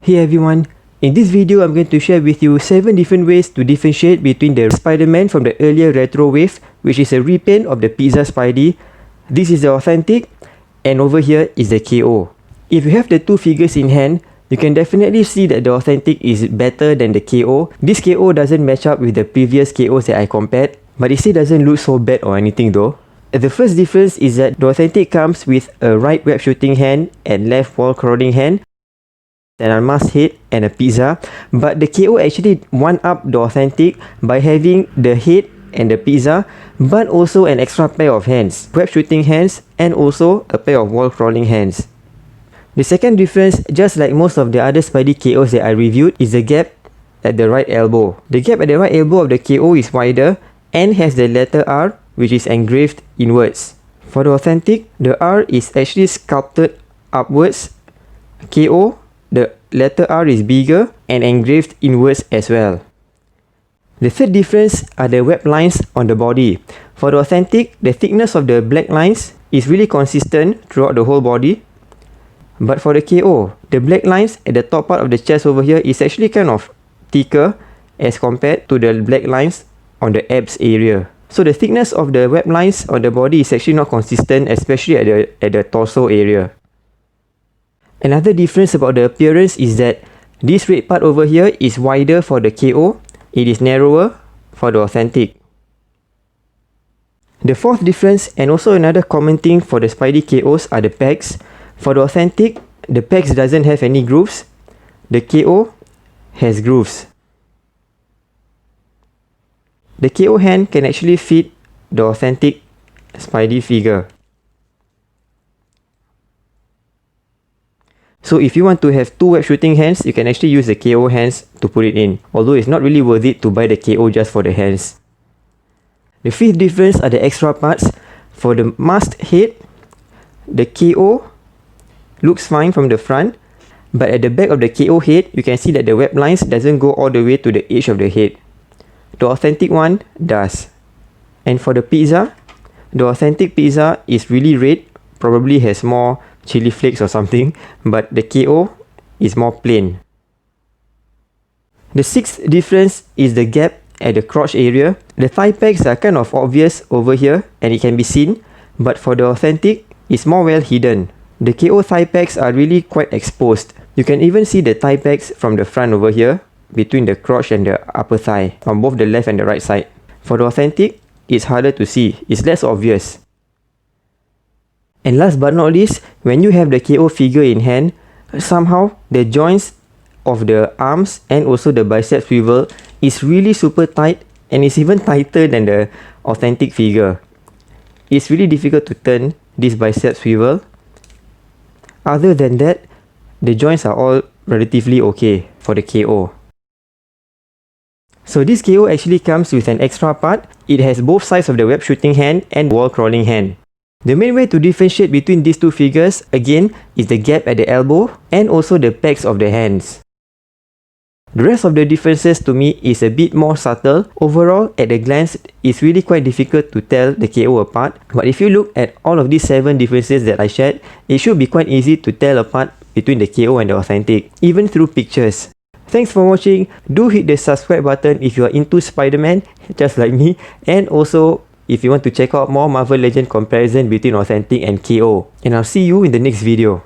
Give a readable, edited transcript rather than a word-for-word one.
Hey everyone, in this video I'm going to share with you 7 different ways to differentiate between the Spider-Man from the earlier retro wave, which is a repaint of the Pizza Spidey. This is the authentic, and over here is the KO. If you have the two figures in hand, you can definitely see that the authentic is better than the KO. This KO doesn't match up with the previous KOs that I compared, but it still doesn't look so bad or anything though. The first difference is that the authentic comes with a right web shooting hand and left wall crawling hand, an unmasked head and a pizza, but the KO actually one-up the authentic by having the head and the pizza, but also an extra pair of hands, web shooting hands, and also a pair of wall crawling hands. The second difference, just like most of the other Spidey KOs that I reviewed, is the gap at the right elbow. The gap at the right elbow of the KO is wider and has the letter R, which is engraved inwards. For the authentic, the R is actually sculpted upwards. KO, the letter R is bigger and engraved inwards as well. The third difference are the web lines on the body. For the authentic, the thickness of the black lines is really consistent throughout the whole body. But for the KO, the black lines at the top part of the chest over here is actually kind of thicker as compared to the black lines on the abs area. So the thickness of the web lines on the body is actually not consistent, especially at the torso area. Another difference about the appearance is that this red part over here is wider for the KO, it is narrower for the authentic. The fourth difference, and also another common thing for the Spidey KOs, are the pegs. For the authentic, the pegs doesn't have any grooves. The KO has grooves. The KO hand can actually fit the authentic Spidey figure. So if you want to have two web shooting hands, you can actually use the KO hands to put it in, although it's not really worth it to buy the KO just for the hands. The fifth difference are the extra parts. For the masked head, the KO looks fine from the front, but at the back of the KO head, you can see that the web lines doesn't go all the way to the edge of the head. The authentic one does. And for the pizza, the authentic pizza is really red, probably has more chili flakes or something, but the KO is more plain. The sixth difference is the gap at the crotch area. The thigh pegs are kind of obvious over here and it can be seen, but for the authentic, it's more well hidden. The KO thigh pegs are really quite exposed. You can even see the thigh pegs from the front over here, between the crotch and the upper thigh, on both the left and the right side. For the authentic, it's harder to see, it's less obvious. And last but not least, when you have the KO figure in hand, somehow the joints of the arms and also the bicep swivel is really super tight, and it's even tighter than the authentic figure. It's really difficult to turn this bicep swivel. Other than that, the joints are all relatively okay for the KO. So this KO actually comes with an extra part. It has both sides of the web shooting hand and wall crawling hand. The main way to differentiate between these two figures, again, is the gap at the elbow and also the pegs of the hands. The rest of the differences to me is a bit more subtle. Overall, at a glance, it's really quite difficult to tell the KO apart. But if you look at all of these 7 differences that I shared, it should be quite easy to tell apart between the KO and the authentic, even through pictures. Thanks for watching. Do hit the subscribe button if you are into Spider-Man, just like me, and also if you want to check out more Marvel Legend comparison between authentic and KO. And I'll see you in the next video.